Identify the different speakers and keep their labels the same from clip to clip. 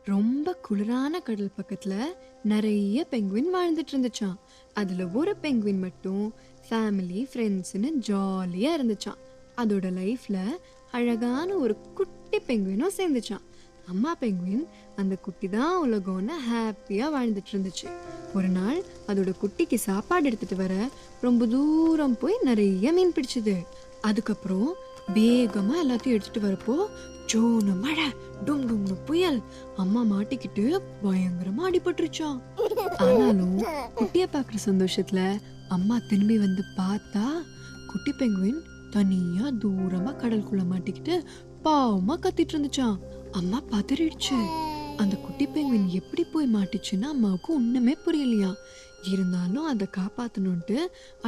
Speaker 1: ரொம்ப குளிரான கடல் பக்கத்துல நிறைய பெங்குவின் வாழ்ந்துட்டு இருந்துச்சாம். அதுல ஒரு பெங்குவின் மட்டும் ஃபேமிலி ஃப்ரெண்ட்ஸ்னு ஜாலியா இருந்துச்சாம். அதோட லைஃப்ல அழகான ஒரு குட்டி பெங்குவினும் சேர்ந்துச்சாம். அம்மா பெங்குவின் அந்த குட்டி தான் உலகம்னு ஹாப்பியா வாழ்ந்துட்டு இருந்துச்சு. ஒரு நாள் அதோட குட்டிக்கு சாப்பாடு எடுத்துட்டு வர ரொம்ப தூரம் போய் நிறைய மீன் பிடிச்சது. அதுக்கப்புறம் வேகமா எல்லாத்தையும் எடுத்துட்டு வரப்போ ஜோனு மழை, டும் டும்னு புயல், அம்மா மாட்டிக்கிட்டு பயங்கரமா அடிபட்டுருச்சாம். ஆனாலும் குட்டிய பாக்குற சந்தோஷத்துல அம்மா திரும்பி வந்து பார்த்தா குட்டி பெங்குவின் தனியா தூரமா கடலுக்குள்ள மாட்டிக்கிட்டு பாவமா கத்திட்டு இருந்துச்சாம். அம்மா பதறிடுச்சு. அந்த குட்டி பெங்குவின் எப்படி போய் மாட்டிச்சுன்னு அம்மாவுக்கு ஒண்ணுமே புரியலையா. இருந்தாலும் அதை காப்பாத்தணும்ட்டு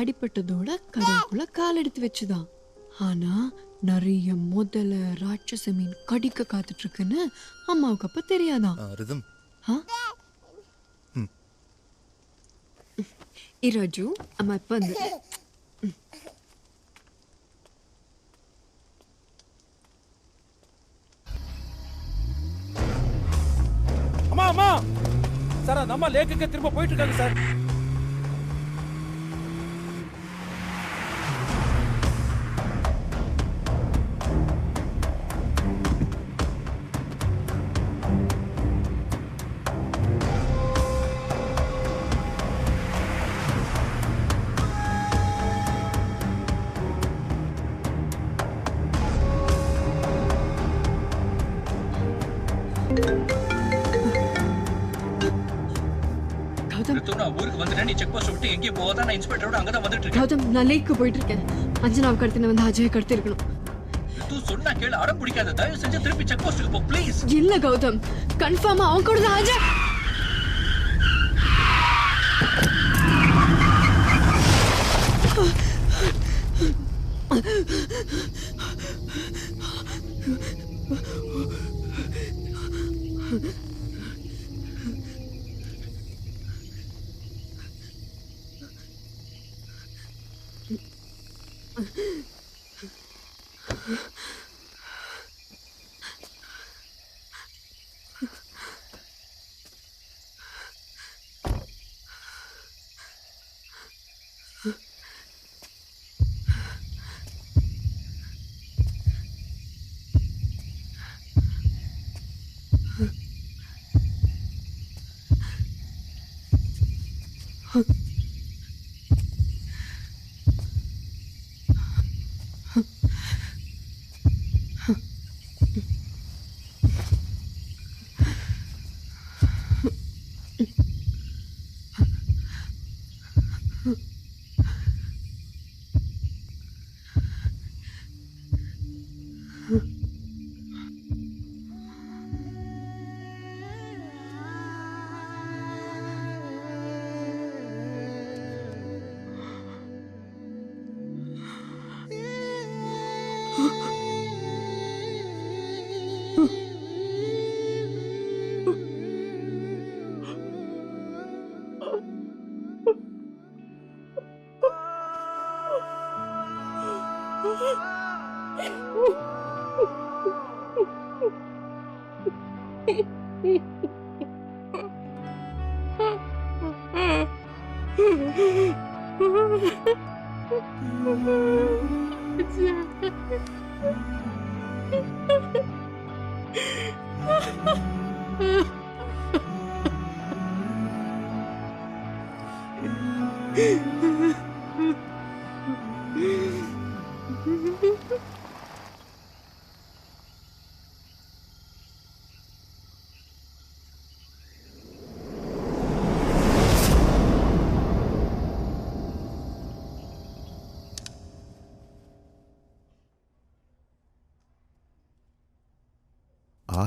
Speaker 1: அடிபட்டதோட கடலுக்குள்ள கால் எடுத்து வச்சுதான். ஆனா நிறைய முதல்ல ராட்சச மீன் கடிக்க காத்துட்டு இருக்குன்னு அம்மாவுக்கு அப்ப தெரியாதான்.
Speaker 2: ரிதம்.
Speaker 1: இராஜு, அம்மா இப்ப வந்து
Speaker 3: அம்மா அம்மா சார், அந்த அம்மா லேக்குக்கு திரும்ப போயிட்டு இருக்காங்க சார்.
Speaker 4: ஊருக்கு வந்துட்டேன். நீ செக் போஸ்ட் விட்டு எங்கேயும் போகாத. நான் இன்ஸ்பெக்டரோட அங்கதான் வந்துட்டு இருக்கேன்.
Speaker 1: கௌதம், நான் லேக்கு போயிட்டு இருக்கேன். அஞ்சனாவை கடத்தின வந்து அஜய் கடத்தி இருக்கணும்.
Speaker 4: சொன்னா கேளு, அடம் பிடிக்காத. தயவு செஞ்சு திருப்பி செக் போஸ்ட்டுக்கு போ ப்ளீஸ்.
Speaker 1: இல்ல கௌதம், கன்ஃபார்மா அவன் கூட தான் அஜய்.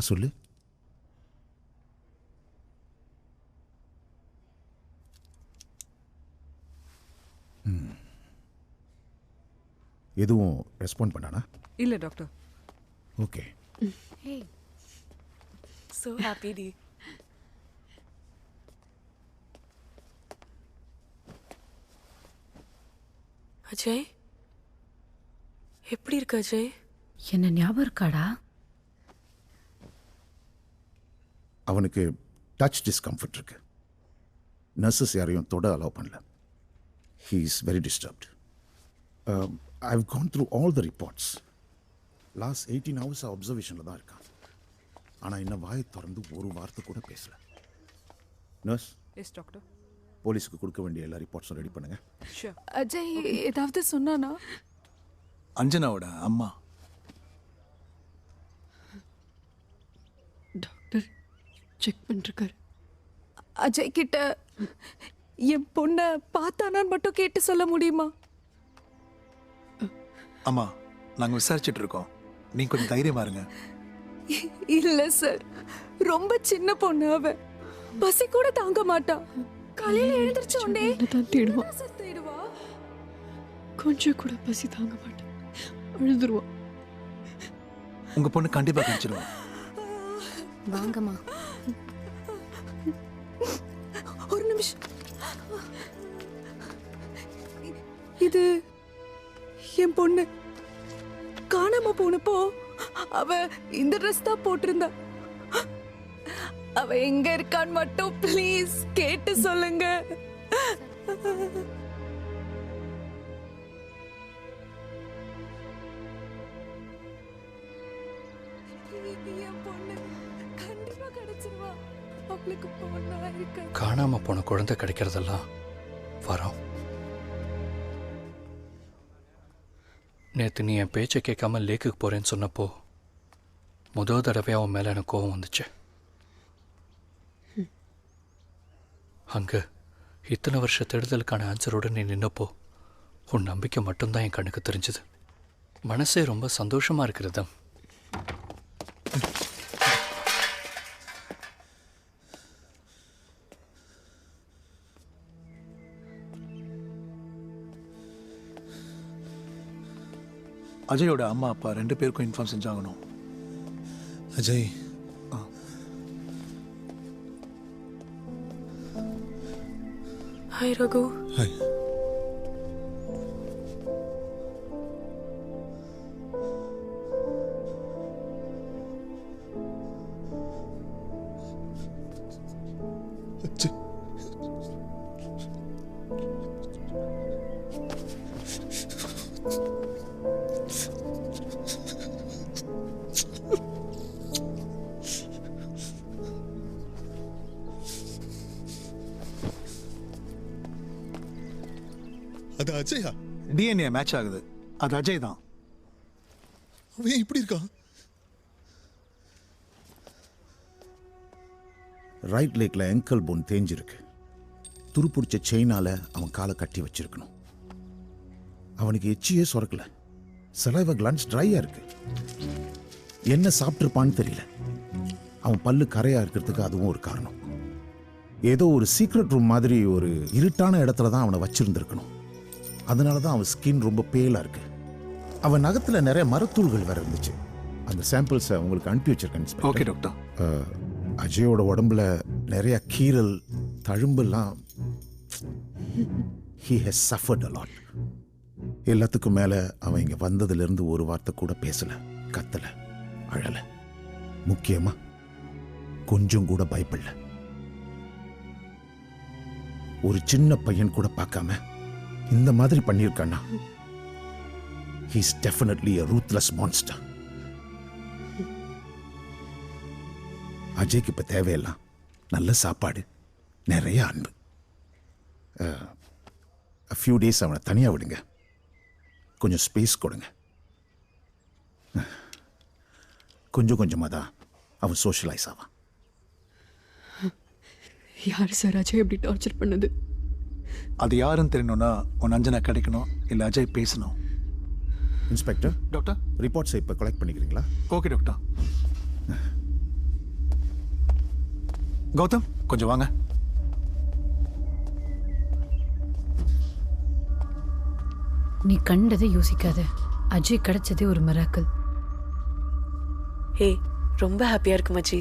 Speaker 2: சொல்லு. எதுவும் ரெஸ்பாண்ட் பண்ணானா?
Speaker 5: இல்ல doctor.
Speaker 2: Okay.
Speaker 6: Hey. So happy டி. அஜய், எப்படி இருக்க அஜய்?
Speaker 7: என்ன ஞாபகம் இருக்காடா?
Speaker 2: அவனுக்கு டச் டிஸ்கம்ஃபர்ட் இருக்கு. நர்சஸ் யாரையும் தொட அலோவ் பண்ணல. He is very disturbed. I have gone through all the reports. Last 18 hours அப்சர்வேஷனில் தான் இருக்கான். ஆனால் இன்னும் வாயை திறந்து ஒரு வார்த்தை கூட பேசல. Nurse,
Speaker 5: yes doctor.
Speaker 2: போலீஸுக்கு கொடுக்க வேண்டிய எல்லா ரிப்போர்ட்ஸும் ரெடி பண்ணுங்க.
Speaker 5: ஷூர்.
Speaker 6: அஜய் ஏதாவது சொன்னானா?
Speaker 7: அஞ்சனாவோட அம்மா.
Speaker 1: டாக்டர் செக் பண்ணிருக்காரு.
Speaker 6: அஜய் கிட்ட என் பொண்ணை பார்த்தானான்னு மட்டும் கேட்டு சொல்ல முடியுமா?
Speaker 7: அம்மா, நாங்கள் விசாரிச்சுட்டு இருக்கோம். நீங்க கொஞ்சம் தைரியமா இருங்க.
Speaker 6: இல்ல சார், ரொம்ப சின்ன பொண்ணு. அவ பசி கூட தாங்க மாட்டா. காலையில எழுந்திருச்ச உடனே
Speaker 1: தான் தேடுவா.
Speaker 6: சார் தேடுவா.
Speaker 1: கொஞ்சம் கூட பசி தாங்க மாட்டேன், அழுதுருவா.
Speaker 7: உங்க பொண்ணு கண்டிப்பா கிடைச்சிருவா.
Speaker 8: வாங்கம்மா.
Speaker 6: ஒரு நிமிஷம். இது என் பொண்ணு. காணாம போனப்போ அவ இந்த ட்ரெஸ் தான் போட்டிருந்தா. அவ எங்க இருக்கான்னு மட்டும் ப்ளீஸ் கேட்டு சொல்லுங்க. என் பொண்ணு கண்டிப்பா கிடைச்சிருவா. அவளுக்கு பொண்ணா இருக்க.
Speaker 9: காணாம போன குழந்தை கிடைக்கிறதெல்லாம் வரோம். நேற்று நீ என் பேச்சை கேட்காம லேக்குக்கு போறேன்னு சொன்னப்போ முதல் தடவையாக அவன் மேலே எனக்கு கோவம் வந்துச்சு. அங்கே இத்தனை வருஷ தேடுதலுக்கான ஆன்சரோடு நீ நின்னப்போ உன் நம்பிக்கை மட்டும்தான் என் கண்ணுக்கு தெரிஞ்சுது. மனசே ரொம்ப சந்தோஷமாக இருக்கிறது.
Speaker 7: அஜயோட அம்மா அப்பா 2 பேருக்கும் இன்ஃபார்ம் செஞ்சாகணும்.
Speaker 10: அஜய்,
Speaker 6: ஹாய் ரகு.
Speaker 10: ஹாய். அஜய், அது அஜயா?
Speaker 7: டிஎன்ஏ மேட்ச் ஆகுது. அது அஜய் தான்.
Speaker 10: அவன் இப்படி இருக்கான்?
Speaker 2: ரைட் லேக்கில் ankle bone தேஞ்சிருக்கு. துருப்பிடிச்ச செயினால் அவன் காலை கட்டி வச்சிருக்கணும். அவனுக்கு எச்சியே சுரக்கல. சலைவ கிளான்ஸ் ட்ரையாக இருக்கு. என்ன சாப்பிட்ருப்பான்னு தெரியல. அவன் பல்லு கரையாக இருக்கிறதுக்கு அதுவும் ஒரு காரணம். ஏதோ ஒரு சீக்ரெட் ரூம் மாதிரி ஒரு இருட்டான இடத்துல தான் அவனை வச்சிருந்துருக்கணும். அதனால தான் அவன் ஸ்கின் ரொம்ப பேலாக இருக்கு. அவன் நகத்தில் நிறைய மரத்தூள்கள் வேற இருந்துச்சு. அந்த சாம்பிள்ஸை உங்களுக்கு அனுப்பி வச்சிருக்கேன்.
Speaker 7: Okay doctor.
Speaker 2: அஜயோட உடம்புல நிறைய கீறல், தழும்பெல்லாம். he has suffered a lot. எல்லாத்துக்கும் மேல அவன் இங்க வந்ததிலிருந்து ஒரு வார்த்தை கூட பேசல, கத்தல, அழல. முக்கியமா கொஞ்சம் கூட பயப்படல. ஒரு சின்ன பையன் கூட பார்க்காம இந்த மாதிரி பண்ணியிருக்கானா? he is definitely a ruthless monster. அஜய்க்கு இப்ப தேவையெல்லாம் நல்ல சாப்பாடு, நிறைய அன்பு. a few days அவனை தனியா விடுங்க. கொஞ்சம் ஸ்பேஸ் கொடுங்க. கொஞ்சம் கொஞ்சமாக தான் அவன் சோஷியலைஸ் ஆவான்.
Speaker 1: யார் சார் அஜய் எப்படி டார்ச்சர் பண்ணது?
Speaker 7: அது யாருன்னு தெரியணும்னா உன் அஞ்சனா கிடைக்கணும், இல்லை அஜய் பேசணும்.
Speaker 2: இன்ஸ்பெக்டர்,
Speaker 7: டாக்டர்,
Speaker 2: ரிப்போர்ட்ஸை இப்போ கலெக்ட் பண்ணிக்கிறீங்களா?
Speaker 7: Okay doctor. கௌதம், கொஞ்சம் வாங்க.
Speaker 8: நீ கண்டதை யோசிக்காத. அஜய் கிடைச்சதே ஒரு மிராக்கிள்.
Speaker 6: ஹே, ரொம்ப ஹாப்பியா இருக்கு மச்சி.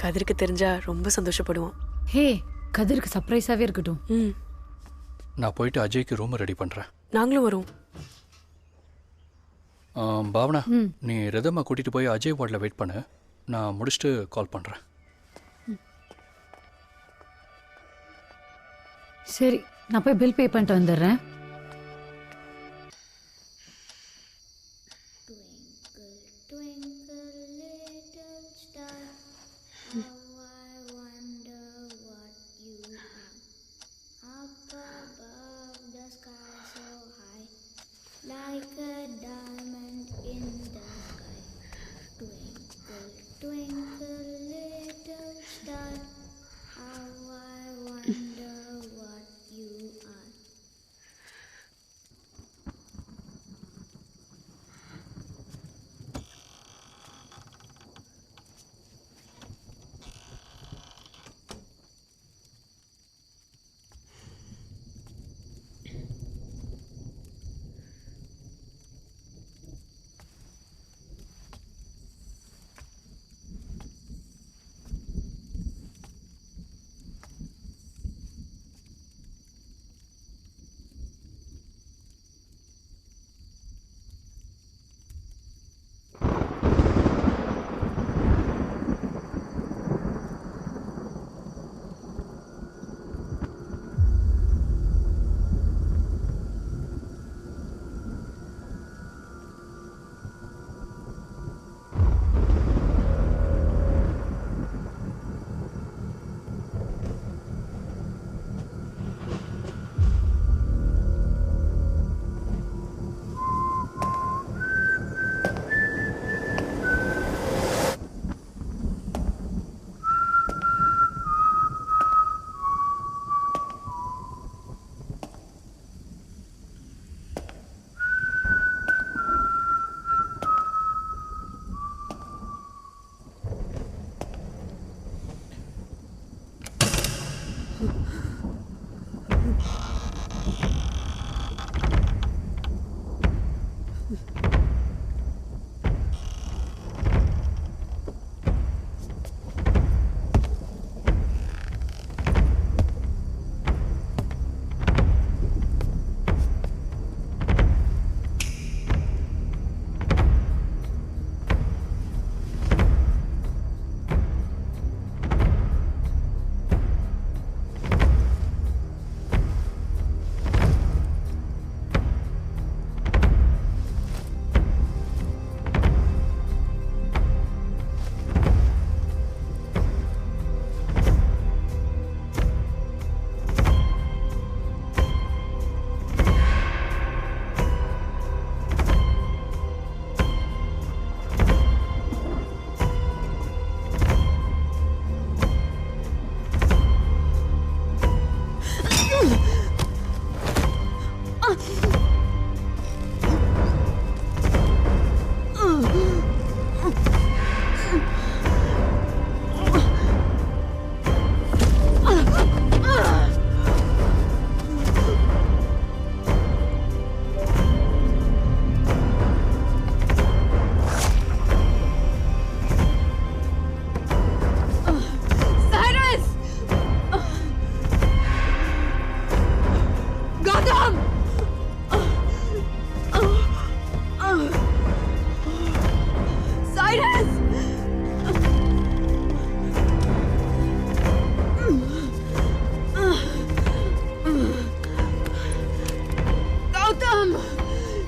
Speaker 6: கதிருக்கு தெரிஞ்சா ரொம்ப சந்தோஷப்படுவான்.
Speaker 8: ஹே, கதிருக்கு சர்ப்ரைஸாவே இருக்கட்டும்.
Speaker 6: ம்,
Speaker 9: நான் போயிட்டு அஜய்க்கு ரூம் ரெடி பண்ணுறேன்.
Speaker 6: நாங்களும் வரோம்.
Speaker 9: பாவனா, நீ ரிதம்மா கூட்டிகிட்டு போய் அஜய் வார்டில் வெயிட் பண்ணு. நான் முடிச்சுட்டு கால் பண்ணுறேன்.
Speaker 8: சரி, நான் போய் பில் பே பண்ணிட்டு வந்துடுறேன்.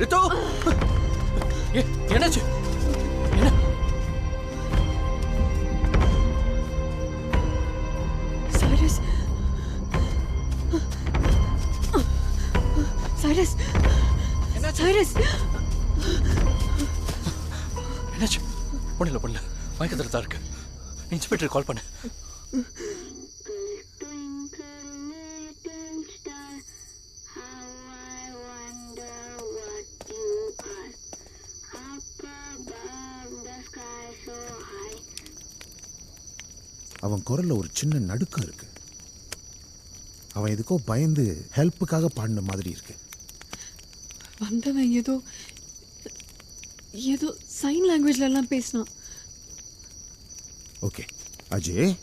Speaker 9: ரித்து என்னாச்சு? என்ன?
Speaker 1: சைரஸ் சைரஸ் சைரஸ்
Speaker 9: என்னாச்சு? ஒன்றும் இல்லை மயக்கத்தில் தான் இருக்கு. இன்ஸ்பெக்டர் கால் பண்ணு.
Speaker 2: அவன் குரல்ல ஒரு சின்ன நடுக்கம் இருக்கு. அவன் எதுக்கோ பயந்து ஹெல்ப்புக்காக பாடின மாதிரி இருக்கு.
Speaker 1: வந்தவன் ஏதோ ஏதோ சைன் லாங்குவேஜ்ல எல்லாம் பேசினான்.
Speaker 2: ஓகே அஜய்,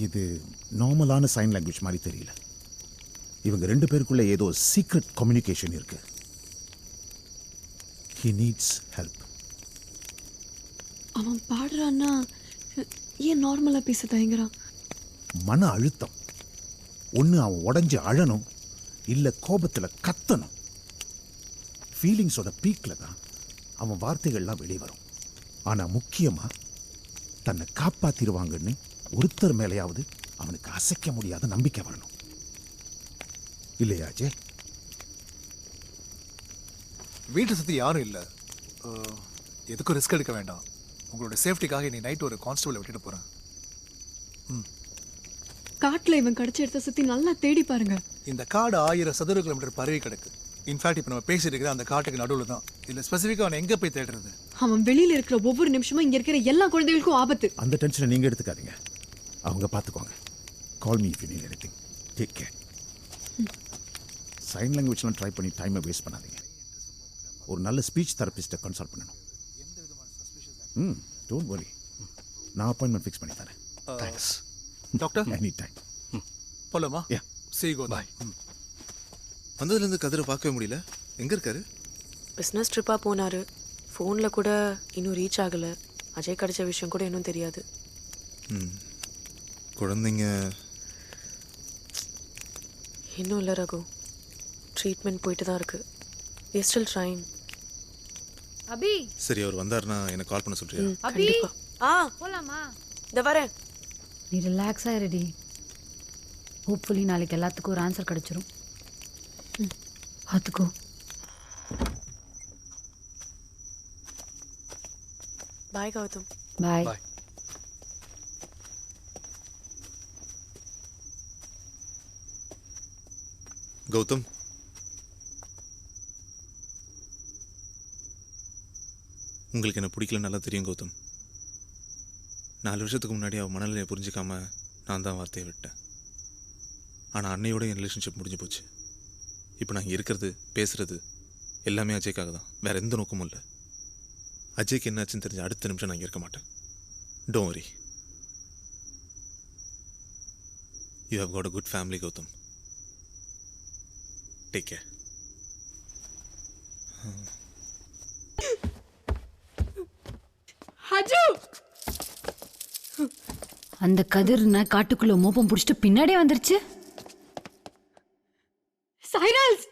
Speaker 2: இது நார்மலான சைன் லாங்குவேஜ் மாதிரி தெரியல. இவங்க 2 பேருக்குள்ள ஏதோ சீக்ரெட் கம்யூனிகேஷன் இருக்கு. He needs help.
Speaker 1: அவன் பாடுறான்னா ஏன் நார்மலா பேச தயங்குறான்?
Speaker 2: மன அழுத்தம். ஒன்று அவன் உடஞ்சி அழணும், இல்லை கோபத்தில் கத்தணும். ஃபீலிங்ஸோட பீக்கில் தான் அவன் வார்த்தைகள்லாம் வெளியே வரும். ஆனால் முக்கியமாக தன்னை காப்பாற்றிடுவாங்கன்னு ஒருத்தர் மேலேயாவது அவனுக்கு அசைக்க முடியாத நம்பிக்கை வரணும். இல்லையா அஜய்?
Speaker 7: வீட்டை சுற்றி யாரும் இல்லை, எதுக்கும் ரிஸ்க் எடுக்க வேண்டாம். உங்களோட சேஃப்டிக்காக நீ நைட் ஒரு கான்ஸ்டபிளை விட்டுட்டு போகிறேன்.
Speaker 1: காட்டுல இவன் கிடைச்ச இடத்த சுத்தி நல்லா தேடி பாருங்க.
Speaker 7: இந்த காடு 1000 சதுர கிலோமீட்டர் பரவி கிடக்கு. இன்ஃபேக்ட் இப்போ நம்ம பேசிட்டு இருக்கிற அந்த காட்டுக்கு நடுவில் தான். இல்லை ஸ்பெசிஃபிக்காக அவனை எங்கே போய் தேடுறது?
Speaker 1: அவன் வெளியில இருக்கிற ஒவ்வொரு நிமிஷமும் இங்க இருக்கிற எல்லா குழந்தைகளுக்கும் ஆபத்து.
Speaker 2: அந்த டென்ஷனை நீங்கள் எடுத்துக்காதீங்க, அவங்க பார்த்துக்கோங்க. Call me if you need anything. Take care. Sign லாங்குவேஜ்லாம் ட்ரை பண்ணி டைமை வேஸ்ட் பண்ணாதீங்க. ஒரு நல்ல ஸ்பீச் தெரபிஸ்ட்டை கன்சல்ட் பண்ணணும். டோன்ட் வரி, நான் அப்பாயின்மெண்ட் ஃபிக்ஸ் பண்ணி தரேன்.
Speaker 9: Thanks
Speaker 7: doctor
Speaker 2: any time.
Speaker 7: போலாமா?
Speaker 2: Yeah.
Speaker 7: See you.
Speaker 9: Bye.
Speaker 10: வந்ததுலேருந்து கதிரை பார்க்கவே முடியல. எங்கே இருக்காரு?
Speaker 6: பிஸ்னஸ் ட்ரிப்பாக போனார். ஃபோனில் கூட இன்னும் ரீச் ஆகலை. அஜய் கிடைச்ச விஷயம் கூட இன்னும் தெரியாது.
Speaker 10: குழந்தைங்க
Speaker 6: இன்னும் இல்லை ரகு. ட்ரீட்மெண்ட் போயிட்டு தான் இருக்கு. we are still trying.
Speaker 8: அபி
Speaker 10: சரி, அவர் வந்தாருன்னா எனக்கு கால் பண்ண சொல்றியா?
Speaker 8: அபி
Speaker 6: ஆ
Speaker 8: போலாமா?
Speaker 6: இந்த வரேன்.
Speaker 8: நீ ரிலாக்ஸாக ரெடி. ஹோப்ஃபுல்லி நாளைக்கு எல்லாத்துக்கும் ஒரு ஆன்சர் கிடைச்சிரும். பார்த்துக்கோ.
Speaker 6: பாய் கௌதம்.
Speaker 8: பாய்.
Speaker 9: பாய்.
Speaker 10: கௌதம், உங்களுக்கு என்ன பிடிக்கல நல்லா தெரியும் கௌதம். 4 வருஷத்துக்கு முன்னாடி அவள் மனநிலையை புரிஞ்சிக்காம நான் தான் வார்த்தையை விட்டேன். ஆனால் அன்னையோட என் ரிலேஷன்ஷிப் முடிஞ்சு போச்சு. இப்போ நான் இருக்கிறது பேசுறது எல்லாமே அஜய்க்காக தான், வேற எந்த நோக்கமும் இல்லை. அஜய்க்கு என்னாச்சுன்னு தெரிஞ்ச அடுத்த நிமிஷம் நான் இங்கே இருக்க மாட்டேன். Don't worry, you have got a good family Gautham. Take care.
Speaker 1: Aju,
Speaker 8: அந்த கதிர்னா காட்டுக்குள்ள மோப்பம் பிடிச்சிட்டு பின்னாடியே வந்துருச்சு.
Speaker 1: சைரஸ்,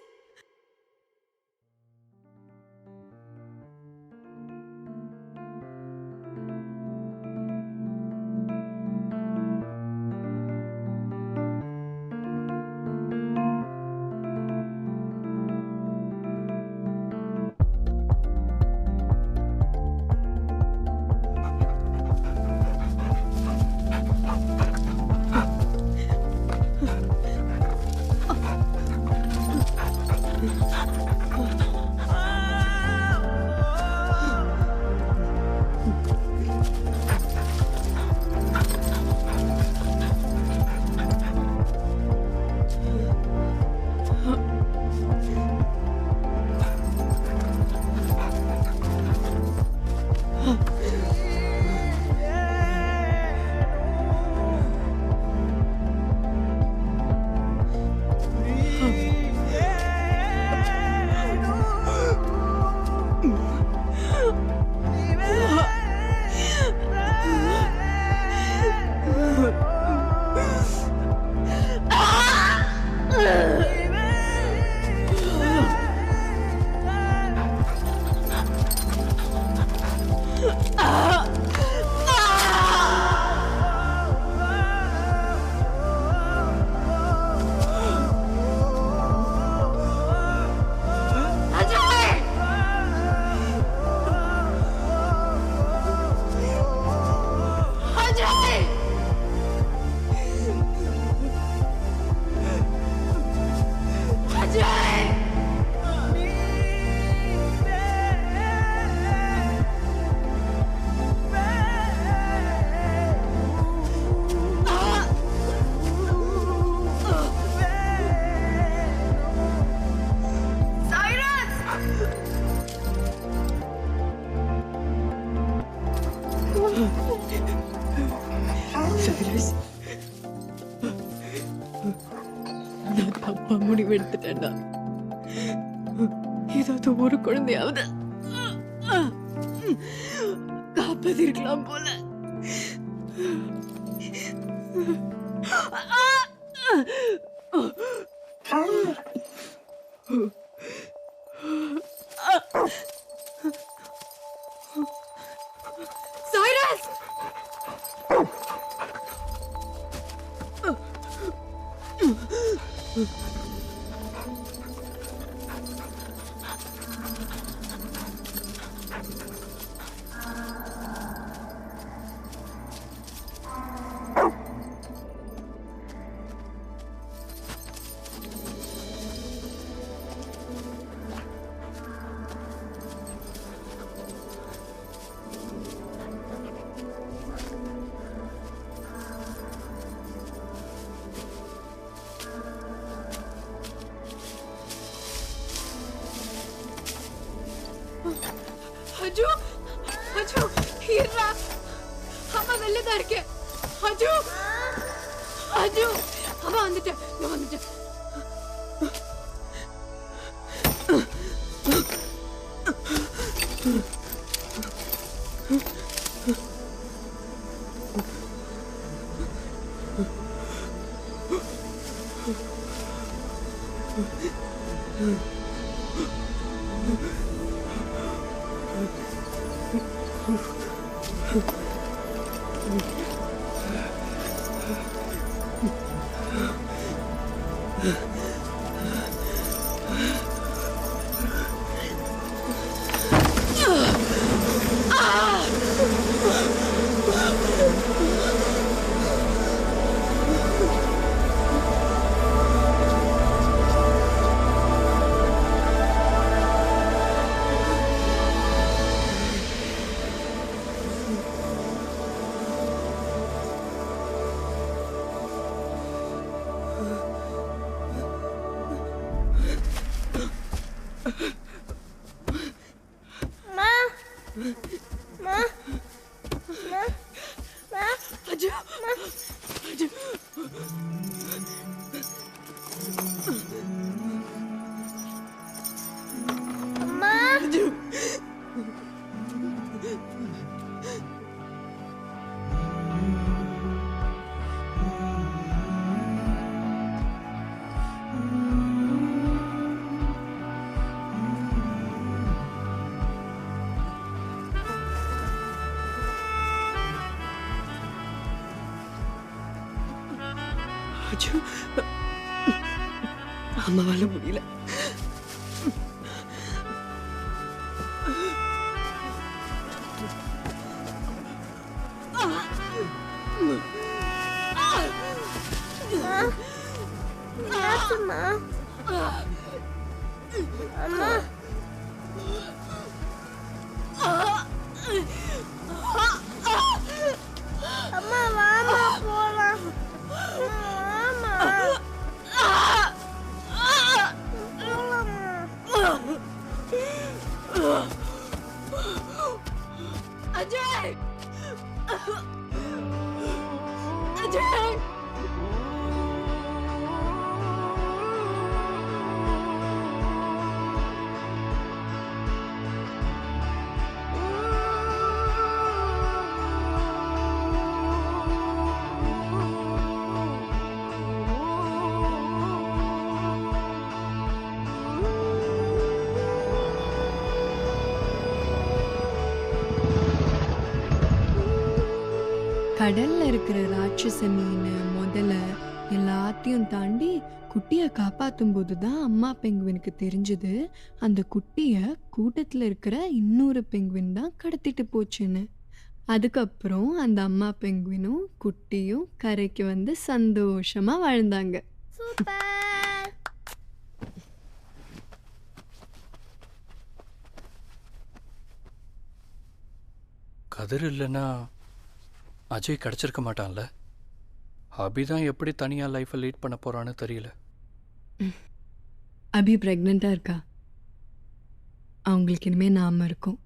Speaker 1: தப்பா முடிவு எடுத்துட்டேன்டா. ஏதாவது ஒரு குழந்தையாவது காப்பாத்திருக்கலாம் போல. Cyrus! அஜு, அஜு, இருடா. அம்மா வெளிலதான் இருக்கேன். அஜு, அஜு, அம்மா வந்துட்டேன், நான் வந்துட்டேன். அஜு, அஜு. அஜு. அஜு, அம்மாவால முடியல. அஜய், அஜய். கடல்ல இருக்கிற ராட்சச மீன் முதல்ல எல்லாத்தையும் தாண்டி குட்டியை காப்பாற்றும் போதுதான் அம்மா பெங்குவினுக்கு தெரிஞ்சது அந்த குட்டியை கூட்டத்தில் இருக்கிற இன்னொரு பெங்குவின் தான் கடத்திட்டு போச்சுன்னு. அதுக்கப்புறம் அந்த அம்மா பெங்குவினும் குட்டியும் கரைக்கு வந்து சந்தோஷமா வாழ்ந்தாங்க.
Speaker 9: கதிர் இல்லைன்னா அஜய் கிடச்சிருக்க மாட்டான்ல. அபி தான் எப்படி தனியாக லைஃப்பை லீட் பண்ண போகிறான்னு தெரியல.
Speaker 1: அபி ப்ரெக்னெண்ட்டாக இருக்கா. அவங்களுக்கு இனிமேல் நாம இருக்கும்.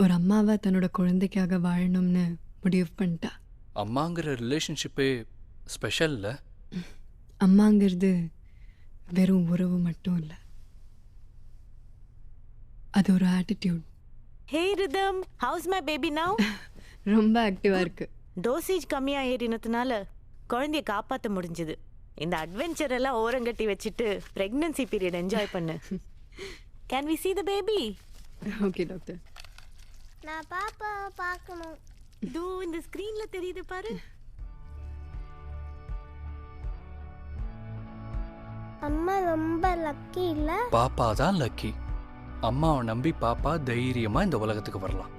Speaker 1: ஒரு அம்மாவா தன்னோட குழந்தைக்காக வாழணும்னு முடிவு பண்ணிட்டா.
Speaker 9: அம்மாங்கிற ரிலேஷன்ஷிப்பே ஸ்பெஷல் இல்லை.
Speaker 1: அம்மாங்கிறது வெறும் உறவு மட்டும் இல்லை, அது ஒரு attitude.
Speaker 5: Hey Rhythm, how's my baby now?
Speaker 1: ரொம்ப ஆக்டிவாக இருக்கு.
Speaker 5: டோசேஜ் கம்மியா ஏறினதுனால குழந்தைய காப்பாற்ற முடிஞ்சது. இந்த அட்வென்ச்சர் எல்லாம் ஓரங்கட்டி வச்சுட்டு பிரெக்னன்சி பீரியட் என்ஜாய் பண்ணு. Can we see the baby?
Speaker 1: Okay doctor.
Speaker 11: நான் பாப்பாவை பார்க்கணும்.
Speaker 5: இதோ இந்த ஸ்கிரீன்ல தெரியுது பாரு.
Speaker 11: அம்மா ரொம்ப லக்கி இல்ல?
Speaker 9: பாப்பா தான் லக்கி. அம்மாவை நம்பி பாப்பா தைரியமா இந்த உலகத்துக்கு வரலாம்.